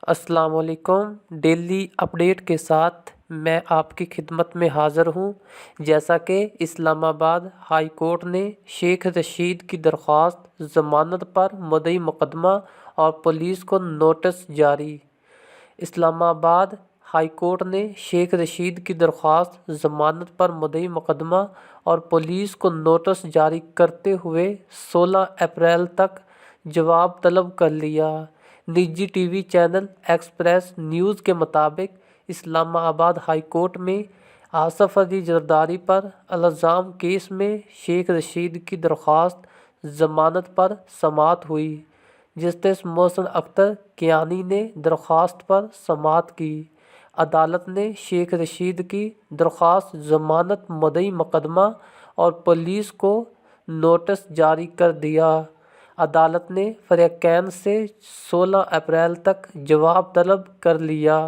السلام علیکم۔ Daily update کے ساتھ میں آپ کی خدمت میں حاضر ہوں۔ جیسا کہ اسلام آباد ہائی کورٹ نے شیخ رشید کی درخواست ضمانت پر مدعی مقدمہ اور پولیس کو نوٹس جاری۔ اسلام آباد ہائی کورٹ نے شیخ رشید کی درخواست ضمانت پر مدعی مقدمہ اور پولیس کو نوٹس جاری کرتے ہوئے 16 اپریل تک جواب طلب کر لیا۔ نجی T V channel express news کے مطابق اسلام آباد ہائی کورٹ میں آصف علی زرداری پر الزام کیس میں شیخ رشید کی درخواست ضمانت پر سماعت ہوئی۔ جسٹس محسن اختر کیانی نے درخواست پر سماعت کی۔ عدالت نے شیخ رشید کی درخواست ضمانت مدعی مقدمہ اور پولیس کو نوٹس جاری کر دیا۔ عدالت نے فریقین سے 16 اپریل تک جواب طلب کر لیا۔